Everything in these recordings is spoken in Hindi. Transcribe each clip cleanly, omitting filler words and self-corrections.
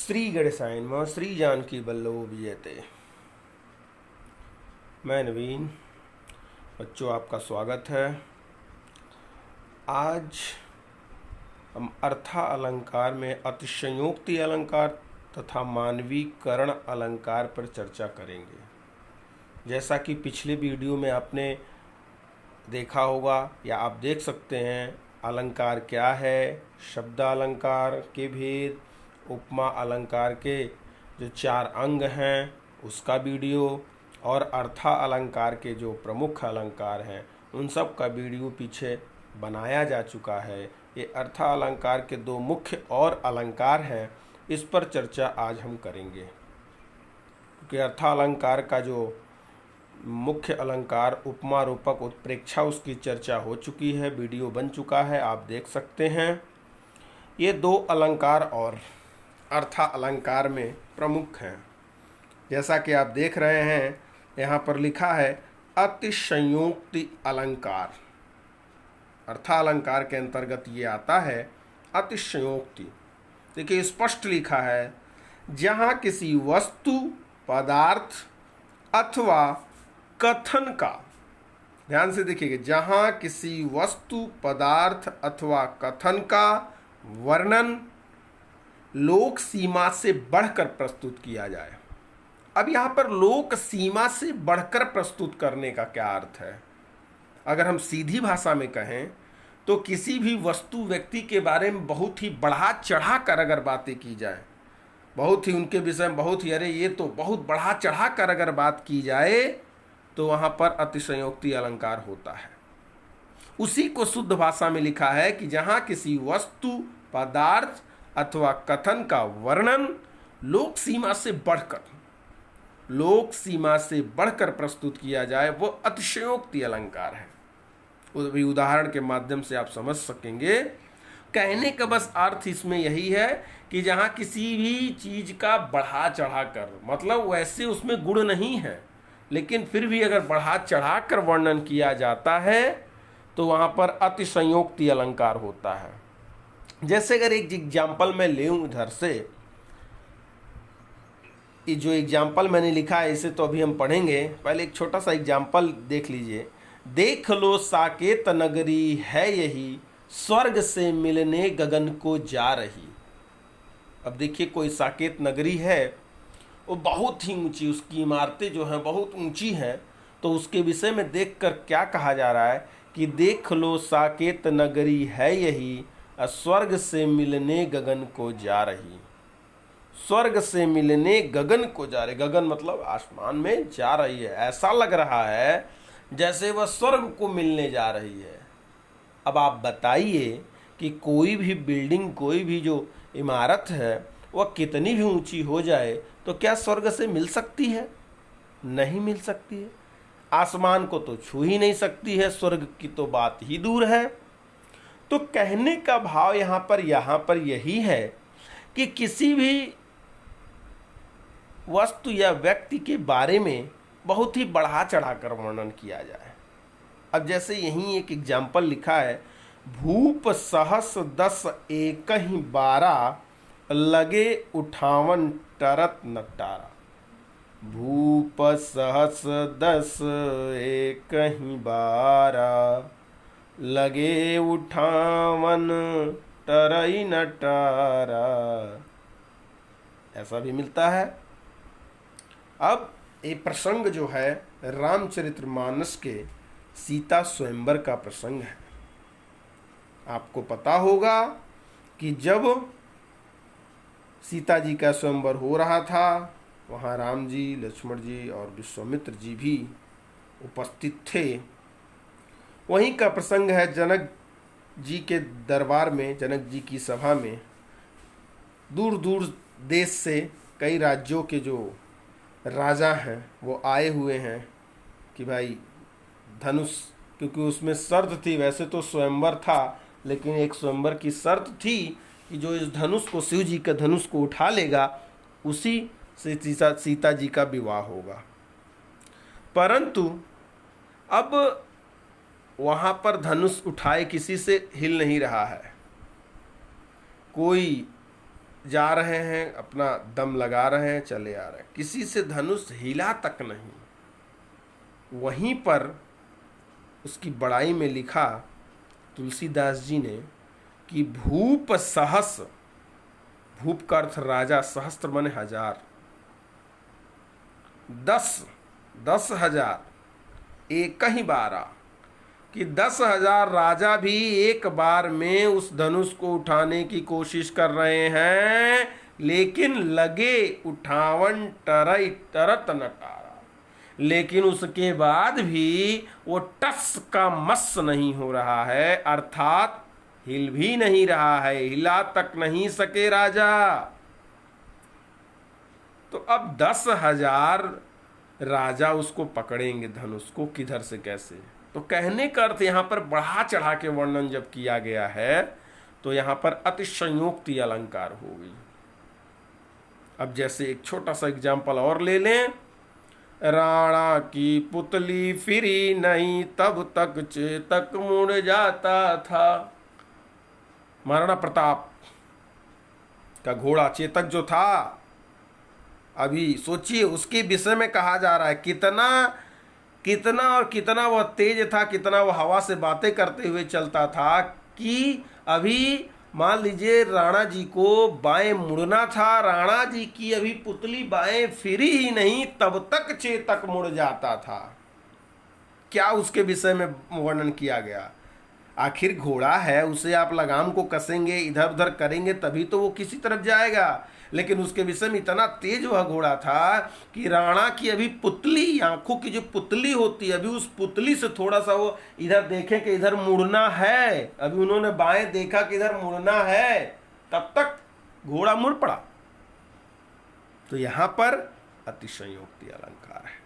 श्री गणेशाय नमः। श्री जानकी वल्लभो विजयते। मैं नवीन। बच्चों, आपका स्वागत है। आज हम अर्था अलंकार में अतिशयोक्ति अलंकार तथा मानवीकरण अलंकार पर चर्चा करेंगे। जैसा कि पिछले वीडियो में आपने देखा होगा या आप देख सकते हैं, अलंकार क्या है, शब्द अलंकार के भेद, उपमा अलंकार के जो 4 अंग हैं उसका वीडियो और अर्था अलंकार के जो प्रमुख अलंकार हैं उन सब का वीडियो पीछे बनाया जा चुका है। ये अर्था अलंकार के 2 मुख्य और अलंकार हैं, इस पर चर्चा आज हम करेंगे। क्योंकि अर्था अलंकार का जो मुख्य अलंकार उपमा रूपक उत्प्रेक्षा, उसकी चर्चा हो चुकी है, वीडियो बन चुका है, आप देख सकते हैं। ये 2 अलंकार और अर्था अलंकार में प्रमुख हैं। जैसा कि आप देख रहे हैं, यहाँ पर लिखा है अतिशयोक्ति अलंकार। अर्था अलंकार के अंतर्गत ये आता है अतिशयोक्ति। देखिए, स्पष्ट लिखा है, जहाँ किसी वस्तु, पदार्थ अथवा कथन का, ध्यान से देखिएगा, जहाँ किसी वस्तु, पदार्थ अथवा कथन का वर्णन लोक सीमा से बढ़कर प्रस्तुत किया जाए। अब यहाँ पर लोक सीमा से बढ़कर प्रस्तुत करने का क्या अर्थ है? अगर हम सीधी भाषा में कहें तो किसी भी वस्तु, व्यक्ति के बारे में बहुत ही बढ़ा चढ़ा कर अगर बातें की जाए, बहुत ही उनके विषय में बहुत ही अरे ये तो बहुत बढ़ा चढ़ा कर अगर बात की जाए तो वहाँ पर अतिशयोक्ति अलंकार होता है। उसी को शुद्ध भाषा में लिखा है कि जहाँ किसी वस्तु, पदार्थ अथवा कथन का वर्णन लोक सीमा से बढ़कर प्रस्तुत किया जाए, वो अतिशयोक्ति अलंकार है। वो भी उदाहरण के माध्यम से आप समझ सकेंगे। कहने का बस अर्थ इसमें यही है कि जहाँ किसी भी चीज का बढ़ा चढ़ा कर, मतलब वैसे उसमें गुण नहीं है, लेकिन फिर भी अगर बढ़ा चढ़ा कर वर्णन किया जाता है तो वहाँ पर अतिशयोक्ति अलंकार होता है। जैसे अगर एक एग्जाम्पल मैं लूँ इधर से, ये जो एग्जाम्पल मैंने लिखा है इसे तो अभी हम पढ़ेंगे, पहले एक छोटा सा एग्जाम्पल देख लीजिए। देख लो साकेत नगरी है यही, स्वर्ग से मिलने गगन को जा रही। अब देखिए, कोई साकेत नगरी है, वो बहुत ही ऊंची, उसकी इमारतें जो हैं बहुत ऊंची हैं, तो उसके विषय में देखकर क्या कहा जा रहा है कि देख लो साकेत नगरी है यही, स्वर्ग से मिलने गगन को जा रही। स्वर्ग से मिलने गगन को जा रही, गगन मतलब आसमान में जा रही है। ऐसा लग रहा है जैसे वह स्वर्ग को मिलने जा रही है। अब आप बताइए कि कोई भी बिल्डिंग, कोई भी जो इमारत है, वह कितनी भी ऊंची हो जाए तो क्या स्वर्ग से मिल सकती है? नहीं मिल सकती है। आसमान को तो छू ही नहीं सकती है, स्वर्ग की तो बात ही दूर है। तो कहने का भाव यहाँ पर यही है कि किसी भी वस्तु या व्यक्ति के बारे में बहुत ही बढ़ा चढ़ाकर वर्णन किया जाए। अब जैसे यहीं एक एग्जाम्पल लिखा है, भूप सहस 10 एकहि 12, लगे उठावन टरत नटारा। भूप सहस 10 एकहि 12, लगे उठावन टरई नटारा। ऐसा भी मिलता है। अब ये प्रसंग जो है रामचरितमानस के सीता स्वयंवर का प्रसंग है। आपको पता होगा कि जब सीता जी का स्वयंवर हो रहा था, वहाँ राम जी, लक्ष्मण जी और विश्वामित्र जी भी उपस्थित थे। वहीं का प्रसंग है जनक जी के दरबार में, जनक जी की सभा में दूर दूर देश से कई राज्यों के जो राजा हैं वो आए हुए हैं कि भाई धनुष, क्योंकि उसमें शर्त थी, वैसे तो स्वयंवर था लेकिन एक स्वयंवर की शर्त थी कि जो इस धनुष को, शिव जी के धनुष को उठा लेगा उसी से सीता जी का विवाह होगा। परंतु अब वहाँ पर धनुष उठाए किसी से हिल नहीं रहा है। कोई जा रहे हैं, अपना दम लगा रहे हैं, चले आ रहे हैं, किसी से धनुष हिला तक नहीं। वहीं पर उसकी बड़ाई में लिखा तुलसीदास जी ने कि भूप सहस, भूप का अर्थ राजा, सहस्त्र माने हजार, 10,000 एक ही बारा, कि 10,000 राजा भी एक बार में उस धनुष को उठाने की कोशिश कर रहे हैं, लेकिन लगे उठावन टरई टरत न टारा, लेकिन उसके बाद भी वो टस का मस नहीं हो रहा है, अर्थात हिल भी नहीं रहा है, हिला तक नहीं सके राजा। तो अब 10,000 राजा उसको पकड़ेंगे धनुष को, किधर से कैसे? तो कहने का अर्थ यहां पर बढ़ा चढ़ा के वर्णन जब किया गया है तो यहां पर अतिशयोक्ति अलंकार हो गई। अब जैसे एक छोटा सा एग्जाम्पल और ले लें, राणा की पुतली फिरी नहीं तब तक चेतक मुड़ जाता था। महाराणा प्रताप का घोड़ा चेतक जो था, अभी सोचिए उसके विषय में कहा जा रहा है कितना कितना और कितना वह तेज था, कितना वह हवा से बातें करते हुए चलता था, कि अभी मान लीजिए राणा जी को बाएं मुड़ना था, राणा जी की अभी पुतली बाएं फिरी ही नहीं तब तक चेतक मुड़ जाता था। क्या उसके विषय में वर्णन किया गया? आखिर घोड़ा है, उसे आप लगाम को कसेंगे, इधर उधर करेंगे तभी तो वो किसी तरफ जाएगा, लेकिन उसके विषय में इतना तेज वह घोड़ा था कि राणा की अभी पुतली, आंखों की जो पुतली होती है, अभी उस पुतली से थोड़ा सा वो इधर देखें कि इधर मुड़ना है, अभी उन्होंने बाएं देखा कि इधर मुड़ना है, तब तक घोड़ा मुड़ पड़ा। तो यहां पर अतिशयोक्ति अलंकार है।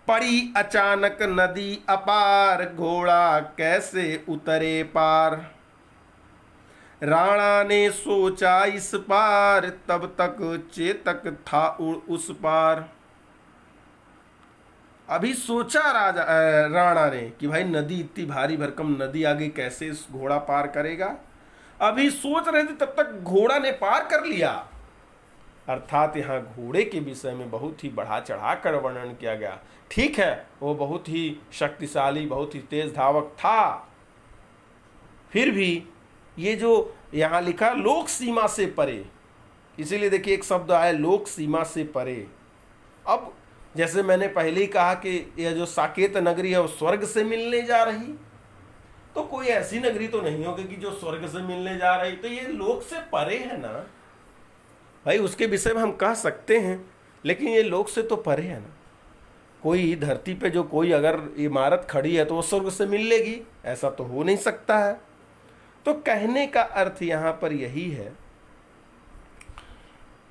पड़ी अचानक नदी अपार, घोड़ा कैसे उतरे पार, राणा ने सोचा इस पार, तब तक चेतक था उस पार। अभी सोचा राणा ने कि भाई नदी इतनी भारी भरकम नदी आगे कैसे इस घोड़ा पार करेगा, अभी सोच रहे थे तब तक घोड़ा ने पार कर लिया। अर्थात यहाँ घोड़े के विषय में बहुत ही बढ़ा चढ़ा कर वर्णन किया गया। ठीक है, वो बहुत ही शक्तिशाली, बहुत ही तेज धावक था, फिर भी ये जो यहाँ लिखा लोक सीमा से परे, इसीलिए देखिए एक शब्द आया लोक सीमा से परे। अब जैसे मैंने पहले ही कहा कि यह जो साकेत नगरी है वो स्वर्ग से मिलने जा रही, तो कोई ऐसी नगरी तो नहीं होगी कि जो स्वर्ग से मिलने जा रही, तो ये लोक से परे है ना भाई, उसके विषय में हम कह सकते हैं, लेकिन ये लोक से तो परे है ना। कोई धरती पे जो कोई अगर इमारत खड़ी है तो वो स्वर्ग से मिल लेगी, ऐसा तो हो नहीं सकता है। तो कहने का अर्थ यहाँ पर यही है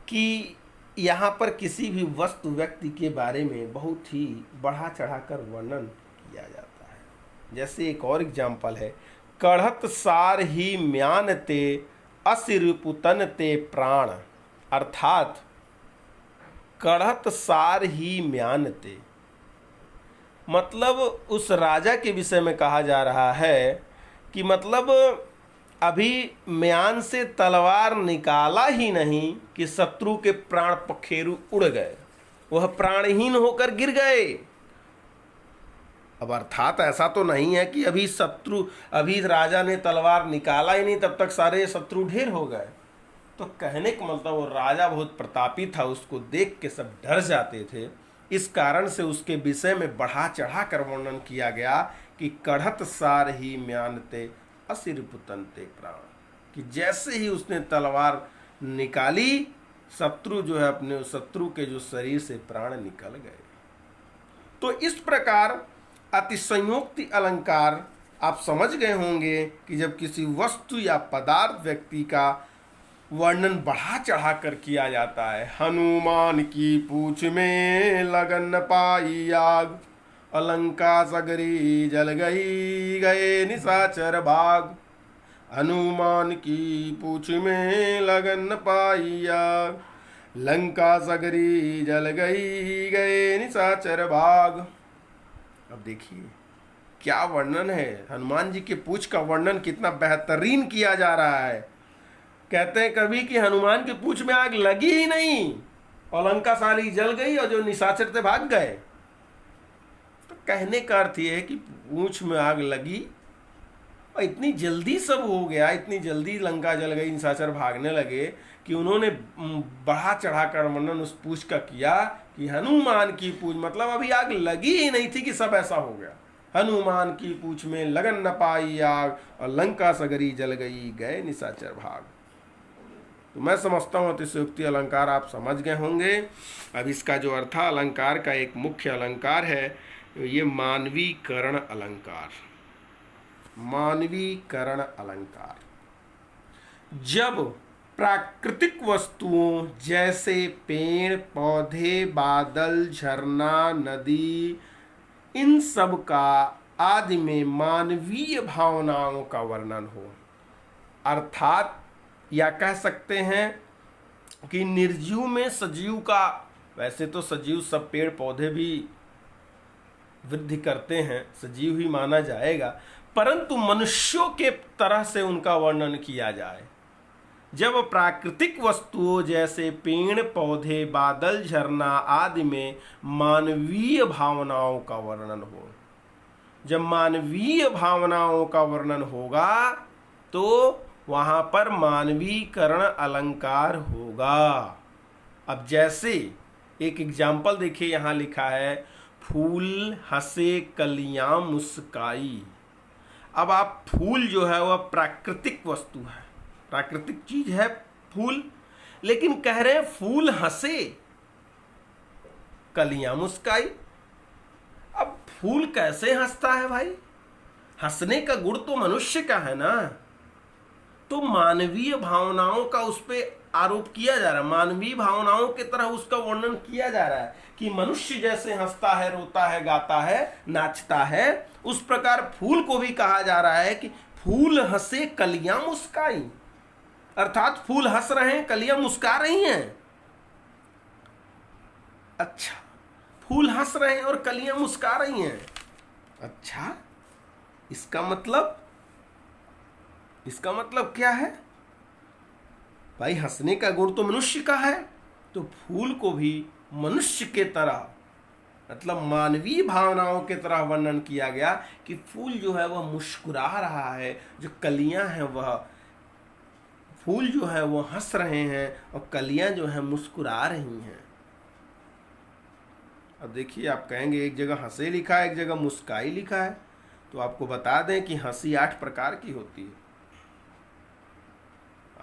कि यहाँ पर किसी भी वस्तु व्यक्ति के बारे में बहुत ही बढ़ा चढ़ाकर वर्णन किया जाता है। जैसे एक और एग्जाम्पल है, कढ़त सार ही म्यान ते असिरपुतन ते प्राण, अर्थात कढ़त सार ही म्यान ते, मतलब उस राजा के विषय में कहा जा रहा है कि मतलब अभी म्यान से तलवार निकाला ही नहीं कि शत्रु के प्राण पखेरु उड़ गए, वह प्राणहीन होकर गिर गए। अब अर्थात ऐसा तो नहीं है कि अभी राजा ने तलवार निकाला ही नहीं तब तक सारे शत्रु ढेर हो गए। तो कहने का मतलब वो राजा बहुत प्रतापी था, उसको देख के सब डर जाते थे, इस कारण से उसके विषय में बढ़ा चढ़ा कर वर्णन किया गया कि कढ़त सार ही म्यानते असिरपुतनते प्राण, कि जैसे ही उसने तलवार निकाली शत्रु जो है अपने शत्रु के जो शरीर से प्राण निकल गए। तो इस प्रकार अतिशयोक्ति अलंकार आप समझ गए होंगे कि जब किसी वस्तु या पदार्थ व्यक्ति का वर्णन बढ़ा चढ़ा कर किया जाता है। हनुमान की पूंछ में लगन पाई आग, अलंका सगरी जल गई गए निशाचर भाग। हनुमान की पूंछ में लगन पाई आग, लंका सगरी जल गई गए निशाचर भाग। अब देखिए क्या वर्णन है, हनुमान जी के पूंछ का वर्णन कितना बेहतरीन किया जा रहा है। कहते हैं कभी कि हनुमान के पूंछ में आग लगी ही नहीं और लंकाशाली जल गई और जो निशाचर थे भाग गए। तो कहने का अर्थ ये है कि पूंछ में आग लगी और इतनी जल्दी सब हो गया, इतनी जल्दी लंका जल गई, निशाचर भागने लगे कि उन्होंने बढ़ा चढ़ा कर वर्णन उस पूंछ का किया कि हनुमान की पूंछ, मतलब अभी आग लगी ही नहीं थी कि सब ऐसा हो गया। हनुमान की पूंछ में लगन न पाई आग और लंका सगरी जल गई, गए निशाचर भाग। तो मैं समझता हूँ अतिशयोक्ति अलंकार आप समझ गए होंगे। अब इसका जो अर्थ अलंकार का एक मुख्य अलंकार है ये मानवीकरण अलंकार। मानवीकरण अलंकार जब प्राकृतिक वस्तुओं जैसे पेड़ पौधे, बादल, झरना, नदी, इन सब का आदि में मानवीय भावनाओं का वर्णन हो, अर्थात या कह सकते हैं कि निर्जीव में सजीव का, वैसे तो सजीव सब पेड़ पौधे भी वृद्धि करते हैं, सजीव ही माना जाएगा, परंतु मनुष्यों के तरह से उनका वर्णन किया जाए। जब प्राकृतिक वस्तुओं जैसे पेड़ पौधे, बादल, झरना आदि में मानवीय भावनाओं का वर्णन हो, जब मानवीय भावनाओं का वर्णन होगा तो वहां पर मानवीकरण अलंकार होगा। अब जैसे एक एग्जाम्पल देखिए, यहां लिखा है फूल हंसे कलियां मुस्काई। अब आप फूल जो है वह प्राकृतिक वस्तु है, प्राकृतिक चीज है फूल, लेकिन कह रहे हैं फूल हंसे कलियां मुस्काई। अब फूल कैसे हंसता है भाई? हंसने का गुण तो मनुष्य का है ना। तो मानवीय भावनाओं का उस पर आरोप किया जा रहा है, मानवीय भावनाओं की तरह उसका वर्णन किया जा रहा है कि मनुष्य जैसे हंसता है, रोता है, गाता है, नाचता है, उस प्रकार फूल को भी कहा जा रहा है कि फूल हंसे कलियां मुस्काई, अर्थात फूल हंस रहे हैं, कलियां मुस्का रही हैं। अच्छा, फूल हंस रहे हैं और कलियां मुस्का रही हैं। अच्छा, इसका मतलब क्या है भाई? हंसने का गुण तो मनुष्य का है, तो फूल को भी मनुष्य के तरह, मतलब मानवीय भावनाओं के तरह वर्णन किया गया कि फूल जो है वह मुस्कुरा रहा है, जो कलियां हैं वह, फूल जो है वो हंस रहे हैं और कलियां जो है मुस्कुरा रही हैं। अब देखिए, आप कहेंगे एक जगह हंसे लिखा है, एक जगह मुस्काई लिखा है, तो आपको बता दें कि हंसी 8 प्रकार की होती है।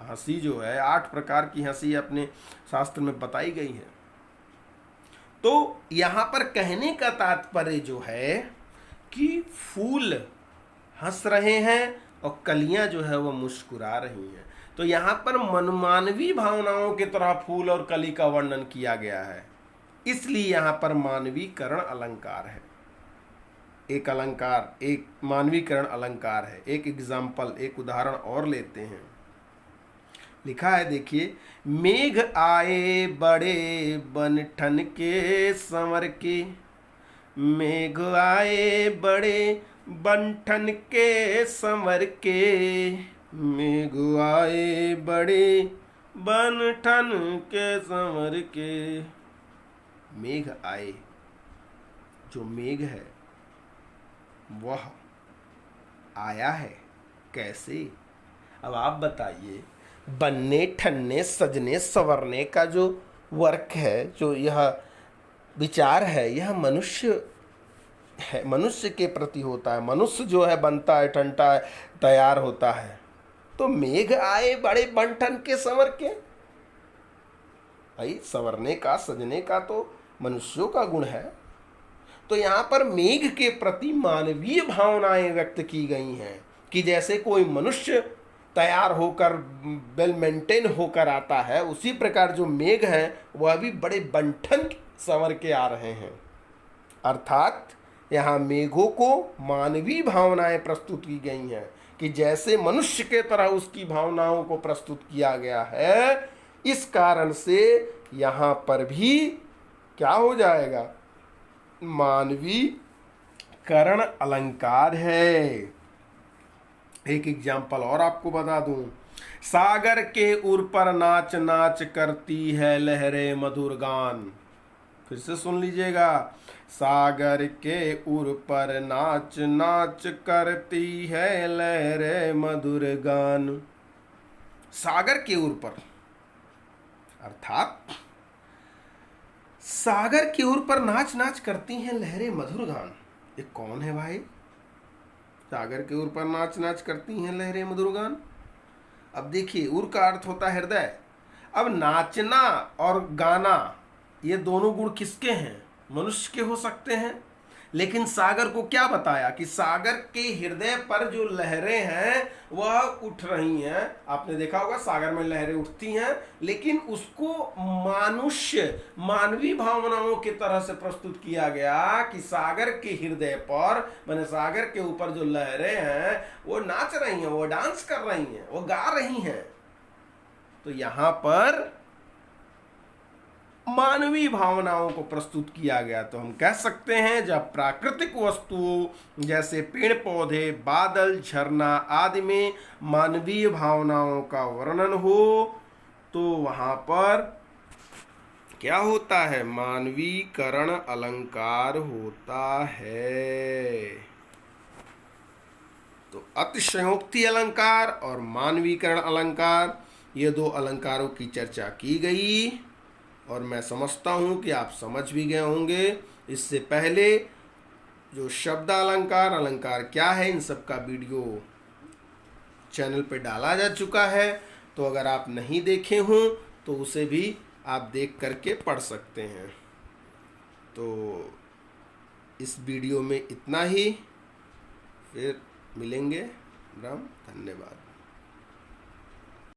हंसी जो है 8 प्रकार की हंसी अपने शास्त्र में बताई गई है। तो यहां पर कहने का तात्पर्य जो है कि फूल हंस रहे हैं और कलियां जो है वो मुस्कुरा रही हैं। तो यहां पर मनमानवी भावनाओं की तरह फूल और कली का वर्णन किया गया है, इसलिए यहां पर मानवीकरण अलंकार है। एक अलंकार, एक मानवीकरण अलंकार है। एक एग्जाम्पल, एक उदाहरण और लेते हैं। लिखा है देखिए, मेघ आए बड़े बनठन के संवर के, मेघ आए बड़े बनठन के संवर के, मेघ आए बड़े बनठन के संवर के। मेघ आए, जो मेघ है वह आया है कैसे? अब आप बताइए, बनने, ठनने, सजने, संवरने का जो वर्क है, जो यह विचार है, यह मनुष्य है, मनुष्य के प्रति होता है। मनुष्य जो है बनता है, ठनता है, तैयार होता है। तो मेघ आए बड़े बनठन के संवर के, भाई संवरने का, सजने का तो मनुष्यों का गुण है। तो यहाँ पर मेघ के प्रति मानवीय भावनाएं व्यक्त की गई हैं कि जैसे कोई मनुष्य तैयार होकर, वेल मेंटेन होकर आता है, उसी प्रकार जो मेघ हैं वह भी बड़े बंठन संवर के आ रहे हैं। अर्थात यहाँ मेघों को मानवीय भावनाएं प्रस्तुत की गई हैं कि जैसे मनुष्य के तरह उसकी भावनाओं को प्रस्तुत किया गया है। इस कारण से यहाँ पर भी क्या हो जाएगा? मानवीय करण अलंकार है। एक एग्जाम्पल और आपको बता दूं, सागर के उर पर नाच नाच करती है लहरें मधुर गान। फिर से सुन लीजिएगा, सागर के उर पर नाच नाच करती है लहरें मधुर गान। सागर के उर पर अर्थात सागर के उर पर नाच नाच करती हैं लहरें मधुर गान। ये कौन है भाई? सागर के उर पर नाच नाच करती हैं लहरें मधुर गान। अब देखिए, उर का अर्थ होता है हृदय। अब नाचना और गाना ये दोनों गुण किसके हैं? मनुष्य के हो सकते हैं, लेकिन सागर को क्या बताया कि सागर के हृदय पर जो लहरें हैं वह उठ रही हैं। आपने देखा होगा सागर में लहरें उठती हैं, लेकिन उसको मानवीय भावनाओं की तरह से प्रस्तुत किया गया कि सागर के हृदय पर, माने सागर के ऊपर जो लहरें हैं वो नाच रही हैं, वो डांस कर रही हैं, वो गा रही हैं। तो यहां पर मानवीय भावनाओं को प्रस्तुत किया गया। तो हम कह सकते हैं जब प्राकृतिक वस्तु जैसे पेड़ पौधे, बादल, झरना आदि में मानवीय भावनाओं का वर्णन हो तो वहां पर क्या होता है? मानवीकरण अलंकार होता है। तो अतिशयोक्ति अलंकार और मानवीकरण अलंकार, ये दो अलंकारों की चर्चा की गई और मैं समझता हूँ कि आप समझ भी गए होंगे। इससे पहले जो शब्द अलंकार, अलंकार क्या है, इन सब का वीडियो चैनल पे डाला जा चुका है। तो अगर आप नहीं देखे हों तो उसे भी आप देख करके पढ़ सकते हैं। तो इस वीडियो में इतना ही, फिर मिलेंगे। राम, धन्यवाद।